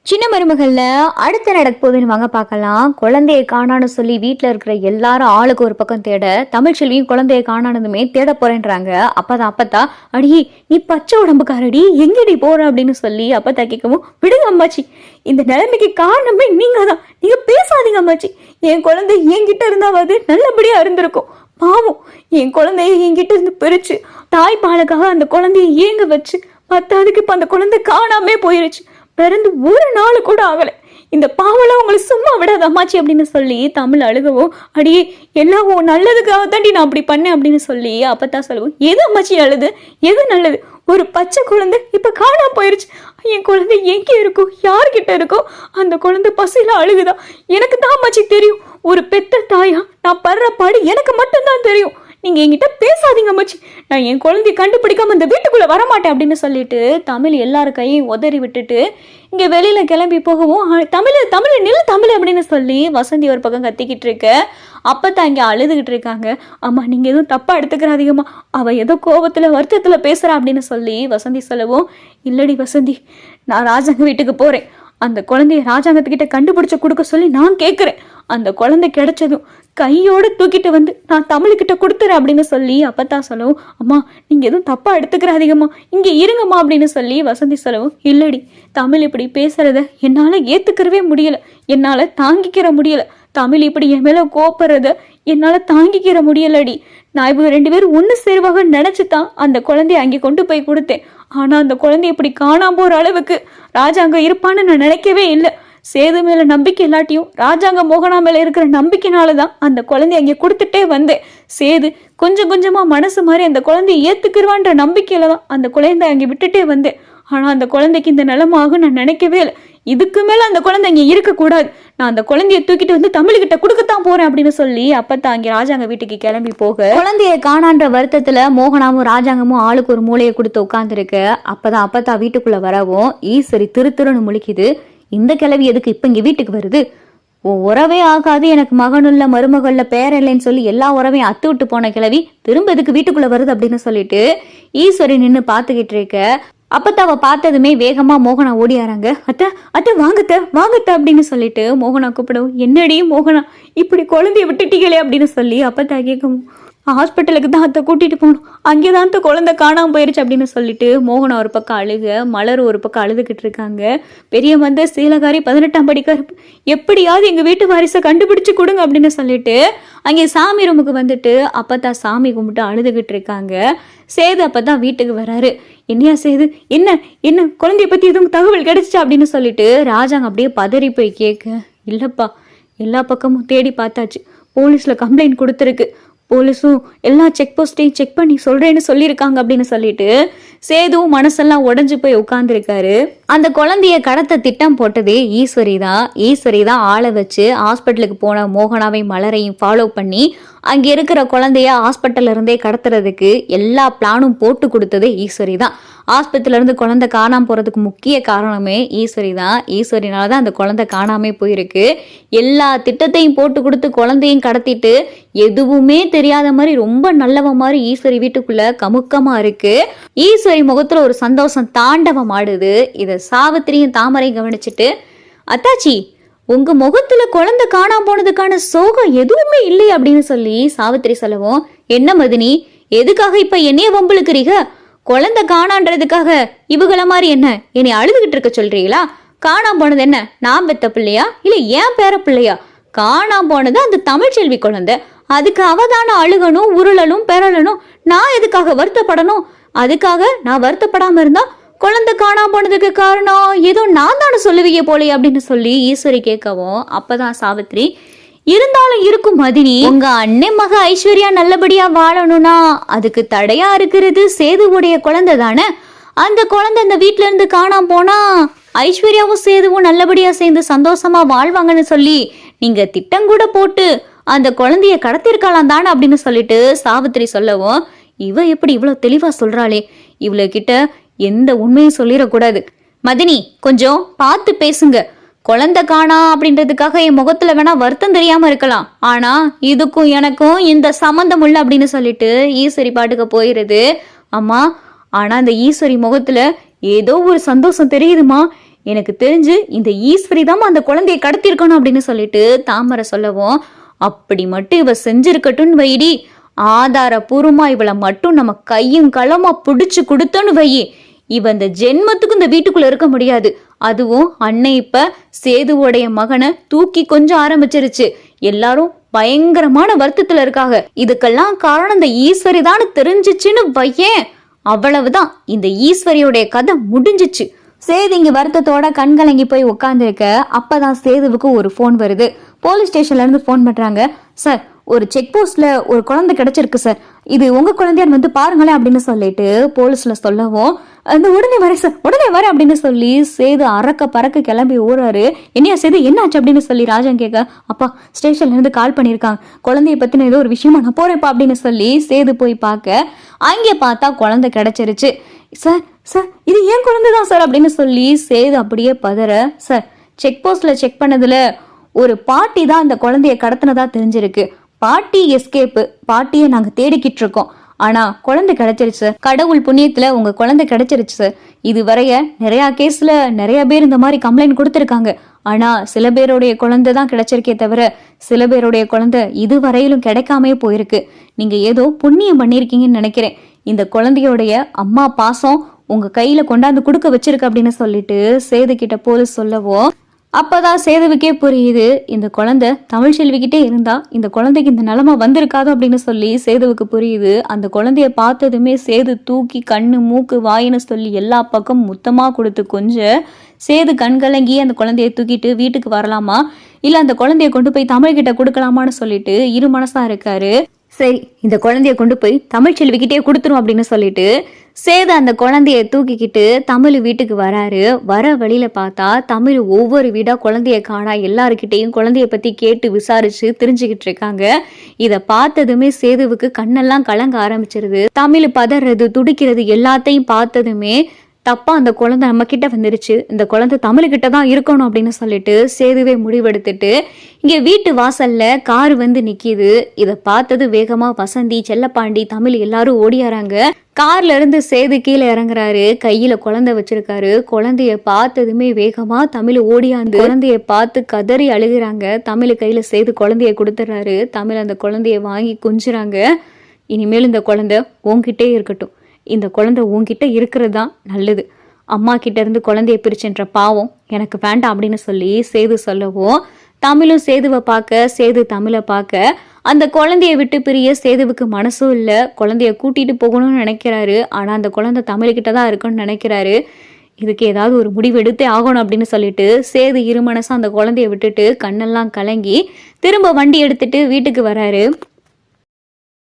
சின்ன மருமகள்ல அடுத்த நடக்க போகுதுன்னு வாங்க பார்க்கலாம். குழந்தைய காணான்னு சொல்லி வீட்டுல இருக்கிற எல்லாரும் ஆளுக்கு ஒரு பக்கம் தேட, தமிழ்ச்செல்வியும் குழந்தைய காணானதுமே தேட போறேன்றாங்க. அப்பத்தா அடி நீ பச்சை உடம்புக்காரடி எங்கடி போற அப்படின்னு சொல்லி அப்பத்தா கேட்கவும், விடுங்க அம்மாச்சி, இந்த நிலைமைக்கு காரணமே நீங்க தான், நீங்க பேசாதீங்க அம்மாச்சி. என் குழந்தை என்கிட்ட இருந்தாவது நல்லபடியா இருந்திருக்கும். பாவம், என் குழந்தைய என்கிட்ட இருந்து பிரிச்சு தாய்ப்பாலுக்காக அந்த குழந்தைய ஏங்க வச்சு பத்தாவதுக்கு இப்ப அந்த குழந்தை காணாமே போயிருச்சு. பிறந்து ஒரு நாள் கூட ஆகலை. இந்த பாவெல்லாம் உங்களை சும்மா விடாத அம்மாச்சி அப்படின்னு சொல்லி தமிழ் அழுகவும், அடியே எல்லாம் நல்லதுக்காக தாண்டி நான் அப்படி பண்ணேன் அப்படின்னு சொல்லி அப்பத்தான் சொல்லுவோம், எது அம்மாச்சி அழுது, எது நல்லது? ஒரு பச்சை குழந்தை இப்ப காணாம போயிருச்சு. என் குழந்தை எங்க இருக்கும், யார்கிட்ட இருக்கோ அந்த குழந்தை பசியில அழுகுதா. எனக்கு தான் அம்மாச்சி தெரியும். ஒரு பெத்த தாயா நான் படுற பாடு எனக்கு மட்டும்தான் தெரியும். நீங்க என்கிட்ட பேசாதீங்க அம்மாச்சி. நான் என் குழந்தைய கண்டுபிடிக்காம இந்த வீட்டுக்குள்ள வரமாட்டேன் அப்படின்னு சொல்லிட்டு தமிழ் எல்லாரு கையும் உதறி விட்டுட்டு இங்க வெளியில கிளம்பி போகவும், தமிழ் தமிழ் நில்லு தமிழ் அப்படின்னு சொல்லி வசந்தி ஒரு பக்கம் கத்திக்கிட்டு இருக்க. அப்பத்தான் இங்க அழுதுகிட்டு இருக்காங்க. அம்மா நீங்க எதுவும் தப்பா எடுத்துக்கிறாதீங்கம்மா, அவ ஏதோ கோபத்துல வருத்தத்துல பேசுறா அப்படின்னு சொல்லி வசந்தி சொல்லவும், இல்லடி வசந்தி, நான் ராஜாங்க வீட்டுக்கு போறேன். அந்த குழந்தைய ராஜாங்கத்துக்கிட்ட கண்டுபிடிச்சு கொடுக்க சொல்லி நான் கேட்குறேன். அந்த குழந்தை கிடைச்சதும் கையோடு தூக்கிட்டு வந்து நான் தமிழ்கிட்ட கொடுத்துறேன் அப்படின்னு சொல்லி அப்பத்தான் சொல்லவும், அம்மா நீங்க எதுவும் தப்பா எடுத்துக்கிறாதீங்கம்மா, இங்க இருங்கம்மா அப்படின்னு சொல்லி வசந்தி சொல்லவும், இல்லடி தமிழ் இப்படி பேசுறத என்னால ஏத்துக்கிறவே முடியல, என்னால தாங்கிக்கிற முடியல. தமிழ் இப்படி என் மேல கோப்படுறத என்னால தாங்கிக்கிற முடியலடி. நான் இவங்க 2 பேரும் ஒன்று சேருவாக நினைச்சுதான் அந்த குழந்தைய அங்கே கொண்டு போய் கொடுத்தேன். ஆனா அந்த குழந்தைய இப்படி காணாம போற அளவுக்கு ராஜாங்க இருப்பான்னு நான் நினைக்கவே இல்லை. சேது மேல நம்பிக்கை இல்லாட்டியும் ராஜாங்க மோகனா மேல இருக்கிற நம்பிக்கைனாலதான் அந்த குழந்தைய அங்கே கொடுத்துட்டே வந்தேன். சேது கொஞ்சம் கொஞ்சமா மனசு மாதிரி அந்த குழந்தைய ஏத்துக்கிருவான்ற நம்பிக்கையில தான் அந்த குழந்தைய அங்கே விட்டுட்டே வந்தேன். ஆனா அந்த குழந்தைக்கு இந்த நிலைமை ஆகும் நான் நினைக்கவே இல்லை. இதுக்கு மேல அந்த குழந்தை இங்க இருக்கக்கூடாது. நான் அந்த குழந்தைய தூக்கிட்டு வந்து தமிழ்கிட்ட கொடுக்கத்தான் போறேன் அப்படின்னு சொல்லி அப்பத்தான் அங்கே ராஜாங்க வீட்டுக்கு கிளம்பி போக, குழந்தைய காணான்ற வருத்தத்துல மோகனாவும் ராஜாங்கமும் ஆளுக்கு ஒரு மூளையை கொடுத்து உட்காந்துருக்க. அப்பதான் அப்பத்தா வீட்டுக்குள்ள வரவும் ஈஸ்வரி திருன்னு முழிக்குது. இந்த கிளவி எதுக்கு இப்ப இங்க வீட்டுக்கு வருது? உறவே ஆகாது, எனக்கு மகனுள்ள மருமகள்ல பேர் இல்லைன்னு சொல்லி எல்லா உறவையும் அத்து விட்டு போன கிளவி திரும்ப எதுக்கு வீட்டுக்குள்ள வருது அப்படின்னு சொல்லிட்டு ஈஸ்வரி நின்று பாத்துக்கிட்டு இருக்க. அப்பத்தாவ பார்த்ததுமே வேகமா மோகனா ஓடியாராங்க. அத்தை அத்தை வாங்கத்த வாங்கத்த அப்படின்னு சொல்லிட்டு மோகனா கூப்பிடவும், என்னடி மோகனா இப்படி குழந்தைய விட்டுட்டீங்களே அப்படின்னு சொல்லி அப்பத்தா கேட்கவும், ஹாஸ்பிட்டலுக்கு தான் அத்தை கூட்டிட்டு போகணும், அங்கேதான் அந்த குழந்தை காணாம போயிருச்சு அப்படின்னு சொல்லிட்டு மோகனா ஒரு பக்கம் அழுக, மலர் ஒரு பக்கம் அழுதுகிட்டு இருக்காங்க. பெரிய மந்த சீலகாரி 18ஆம் படிக்காரு, எப்படியாவது எங்க வீட்டு வாரிசை கண்டுபிடிச்சு கொடுங்க அப்படின்னு சொல்லிட்டு அங்கே சாமி ரூமுக்கு வந்துட்டு அப்பத்தா சாமி கும்பிட்டு அழுதுகிட்டு இருக்காங்க. சேது அப்பதான் வீட்டுக்கு வராரு. என்னையா சேது, என்ன என்ன குழந்தைய பத்தி எதுவும் தகவல் கிடைச்சிச்சா அப்படின்னு சொல்லிட்டு ராஜாங்க அப்படியே பதறி போய் கேட்க, இல்லப்பா எல்லா பக்கமும் தேடி பார்த்தாச்சு, போலீஸ்ல கம்ப்ளைண்ட் கொடுத்துருக்கு, போலீஸும் எல்லா செக் போஸ்டையும் செக் பண்ணி சொல்றேன்னு சொல்லியிருக்காங்க அப்படின்னு சொல்லிட்டு சேதுவும் மனசெல்லாம் உடஞ்சு போய் உட்கார்ந்துருக்காரு. அந்த குழந்தைய கடத்த திட்டம் போட்டதே ஈஸ்வரி தான் ஆளை வச்சு ஹாஸ்பிட்டலுக்கு போன மோகனாவையும் மலரையும் ஃபாலோ பண்ணி அங்க இருக்கிற குழந்தைய ஹாஸ்பிட்டல்ல இருந்தே கடத்துறதுக்கு எல்லா பிளானும் போட்டு கொடுத்ததே ஈஸ்வரி தான். ஆஸ்பத்திரில இருந்து குழந்தை காணாம போறதுக்கு முக்கிய காரணமே ஈஸ்வரி தான். ஈஸ்வரினாலதான் அந்த குழந்தை காணாமே போயிருக்கு. எல்லா திட்டத்தையும் போட்டு கொடுத்து குழந்தையும் கடத்திட்டு எதுவுமே தெரியாத மாதிரி ரொம்ப நல்லவ மாதிரி ஈஸ்வரி வீட்டுக்குள்ள கமுக்கமா இருக்கு. ஈஸ்வரி முகத்துல ஒரு சந்தோஷம் தாண்டவம் ஆடுது. இத சாவித்திரியும் தாமரையும் கவனிச்சுட்டு, அத்தாச்சி உங்க முகத்துல குழந்தை காணாம போனதுக்கான சோகம் எதுவுமே இல்லை அப்படின்னு சொல்லி சாவித்திரி சொல்லவும், என்ன மதினி எதுக்காக இப்ப என்னைய வம்புழுக்கிறீங்க? குழந்தை காணான்றதுக்காக இவங்கள மாதிரி என்ன என்னை அழுதுகிட்டு இருக்க சொல்றீங்களா? காணாம போனது என்ன நான் பெத்த பிள்ளையா இல்ல ஏன் பேர பிள்ளையா? காணாம போனது அந்த தமிழ்ச்செல்வி குழந்தை. அதுக்கு அவதான அழுகணும், உருளலும், பெறலணும். நான் எதுக்காக வருத்தப்படணும்? அதுக்காக நான் வருத்தப்படாம இருந்தா குழந்தை காணாம போனதுக்கு காரணம் ஏதோ நான் தானே சொல்லுவீங்க போலே அப்படின்னு சொல்லி ஈஸ்வரி கேட்கவும், அப்பதான் சாவித்ரி, இருந்தாலும் இருக்கும் மதினி, உங்க அண்ணன் மக ஐஸ்வர்யா நல்லபடியா வாழணும்னா அதுக்கு தடையா இருக்கிறது சேதுவுடைய குழந்தை தானே. அந்த குழந்தை அந்த வீட்டுல இருந்து காணாம போனா ஐஸ்வர்யாவும் சேதுவும் நல்லபடியா சேர்ந்து சந்தோஷமா வாழ்வாங்கன்னு சொல்லி நீங்க திட்டம் கூட போட்டு அந்த குழந்தைய கடத்திருக்கலாம் தானே அப்படின்னு சொல்லிட்டு சாவித்திரி சொல்லவும், இவ எப்படி இவ்வளவு தெளிவா சொல்றாளே, இவ்வளவு கிட்ட எந்த உண்மையும் சொல்லிடக்கூடாது. மதினி கொஞ்சம் பார்த்து பேசுங்க. குழந்தை காணா அப்படின்றதுக்காக என் முகத்துல வேணா வருத்தம் தெரியாம இருக்கலாம், ஆனா இதுக்கும் எனக்கும் இந்த சம்பந்தம் உள்ள அப்படின்னு சொல்லிட்டு ஈஸ்வரி பாட்டுக்கு போயிருது. அம்மா ஆனா அந்த ஈஸ்வரி முகத்துல ஏதோ ஒரு சந்தோஷம் தெரியுதுமா. எனக்கு தெரிஞ்சு இந்த ஈஸ்வரி தான் அந்த குழந்தைய கடத்திருக்கணும் அப்படின்னு சொல்லிட்டு தாமரை சொல்லவும், அப்படி மட்டும் இவ செஞ்சிருக்கட்டும்னு வைடி, ஆதாரபூர்வமா இவளை மட்டும் நம்ம கையும் களமா பிடிச்சு கொடுத்தோன்னு வையி, இவ இந்த ஜென்மத்துக்கு இந்த வீட்டுக்குள்ள இருக்க முடியாது. அதுவும் அன்னை இப்ப சேதுவோடைய மகனை தூக்கி கொஞ்சம் ஆரம்பிச்சிருச்சு. எல்லாரும் பயங்கரமான வருத்தத்துல இருக்காங்க. இதுக்கெல்லாம் காரணம் இந்த ஈஸ்வரி தான் தெரிஞ்சிச்சுன்னு வையேன், அவ்வளவுதான், இந்த ஈஸ்வரியோடைய கதை முடிஞ்சிச்சு. சேது இங்க வருத்தத்தோட கண்கலங்கி போய் உட்காந்துருக்க. அப்பதான் சேதுவுக்கு ஒரு போன் வருது. போலீஸ் ஸ்டேஷன்ல இருந்து போன் பண்றாங்க. சார், ஒரு செக் போஸ்ட்ல ஒரு குழந்தை கிடைச்சிருக்கு சார், இது உங்க குழந்தையான்னு வந்து பாருங்களேன் அப்படின்னு சொல்லிட்டு போலீஸ்ல சொல்லவும், அந்த உடனே வரேன் சார், உடனே வரேன் அப்படின்னு சொல்லி சேது அறக்க பறக்க கிளம்பி ஓடுறாரு. என்னையா சேது, என்னாச்சு அப்படின்னு சொல்லி ராஜன் கேட்க, அப்பா ஸ்டேஷன்ல இருந்து கால் பண்ணியிருக்காங்க, குழந்தைய பத்தின ஏதோ ஒரு விஷயமா, நான் போறேன்ப்பா அப்படின்னு சொல்லி சேது போய் பார்க்க, அங்கே பார்த்தா குழந்தை கிடைச்சிருச்சு. சார் சார், இது ஏன் குழந்தை தான் சார் அப்படின்னு சொல்லி சேது அப்படியே பதற, சார் செக் போஸ்ட்ல செக் பண்ணதுல ஒரு பாட்டி தான் அந்த குழந்தைய கடத்தினதா தெரிஞ்சிருக்கு. பாட்டி எஸ்கேப்பு, பாட்டியை நாங்க தேடிக்கிட்டு இருக்கோம். ஆனா குழந்தை கிடைச்சிருச்சு சார், கடவுள் புண்ணியத்துல உங்க குழந்தை கிடைச்சிருச்சு சார். இதுவரைய நிறைய கேஸ்ல நிறைய பேர் இந்த மாதிரி கம்ப்ளைண்ட் கொடுத்துருக்காங்க. ஆனா சில பேருடைய குழந்தை தான் கிடைச்சிருக்கே தவிர சில பேருடைய குழந்தை இதுவரையிலும் கிடைக்காமே போயிருக்கு. நீங்க ஏதோ புண்ணியம் பண்ணிருக்கீங்கன்னு நினைக்கிறேன். இந்த குழந்தையோடைய அம்மா பாசம் உங்க கையில கொண்டாந்து கொடுக்க வச்சிருக்கு அப்படின்னு சொல்லிட்டு சேது கிட்ட போலீஸ் சொல்லவோ, அப்பதான் சேதுவுக்கே புரியுது, இந்த குழந்தை தமிழ்ச்செல்விக்கிட்டே இருந்தா இந்த குழந்தைக்கு இந்த நிலைமை வந்திருக்காது அப்படின்னு சொல்லி சேதுவுக்கு புரியுது. அந்த குழந்தைய பார்த்ததுமே சேது தூக்கி கண்ணு மூக்கு வாயின்னு சொல்லி எல்லா பக்கம் முத்தமா கொடுத்து கொஞ்சம் சேது கண்கலங்கி அந்த குழந்தைய தூக்கிட்டு வீட்டுக்கு வரலாமா இல்ல அந்த குழந்தைய கொண்டு போய் தமிழ்கிட்ட கொடுக்கலாமான்னு சொல்லிட்டு இரு மனசா இருக்காரு. சரி, இந்த குழந்தைய கொண்டு போய் தமிழ்ச்செல்விக்கிட்டே கொடுத்துரும் அப்படின்னு சொல்லிட்டு சேது அந்த குழந்தைய தூக்கிக்கிட்டு தமிழ் வீட்டுக்கு வராரு. வர வழியில பார்த்தா தமிழ் ஒவ்வொரு வீடா குழந்தைய காணா எல்லாருக்கிட்டையும் குழந்தைய பத்தி கேட்டு விசாரிச்சு தெரிஞ்சுக்கிட்டு இருக்காங்க. இத பார்த்ததுமே சேதுவுக்கு கண்ணெல்லாம் கலங்க ஆரம்பிச்சிருது. தமிழ் பதறது துடிக்கிறது எல்லாத்தையும் பார்த்ததுமே, தப்பா அந்த குழந்தை நம்ம கிட்ட வந்துருச்சு, இந்த குழந்தை தமிழ்கிட்ட தான் இருக்கணும் அப்படின்னு சொல்லிட்டு சேதுவே முடிவெடுத்துட்டு இங்க வீட்டு வாசல்ல கார் வந்து நிக்கிது. இதை பார்த்தது வேகமா வசந்தி, செல்லப்பாண்டி, தமிழ் எல்லாரும் ஓடியாராங்க. கார்ல இருந்து சேது கீழே இறங்குறாரு. கையில குழந்தை வச்சிருக்காரு. குழந்தைய பார்த்ததுமே வேகமா தமிழ் ஓடியாந்து குழந்தைய பார்த்து கதறி அழுகிறாங்க. தமிழ் கையில சேது குழந்தைய கொடுத்துறாரு. தமிழ் அந்த குழந்தைய வாங்கி கொஞ்சுறாங்க. இனிமேல் இந்த குழந்தை உன்கிட்டே இருக்கட்டும், இந்த குழந்தை உன்கிட்ட இருக்கிறது தான் நல்லது, அம்மா கிட்ட இருந்து குழந்தைய பிரிச்சுன்ற பாவம் எனக்கு வேண்டாம் அப்படின்னு சொல்லி சேது சொல்லவும், தமிழும் சேதுவை பார்க்க, சேது தமிழை பார்க்க, அந்த குழந்தைய விட்டு பிரிய சேதுவுக்கு மனசும் இல்லை. குழந்தைய கூட்டிட்டு போகணும்னு நினைக்கிறாரு. ஆனா அந்த குழந்தை தமிழ்கிட்ட தான் இருக்குன்னு நினைக்கிறாரு. இதுக்கு ஏதாவது ஒரு முடிவு எடுத்தே ஆகணும் அப்படின்னு சொல்லிட்டு சேது இருமனசா அந்த குழந்தைய விட்டுட்டு கண்ணெல்லாம் கலங்கி திரும்ப வண்டி எடுத்துட்டு வீட்டுக்கு வராரு.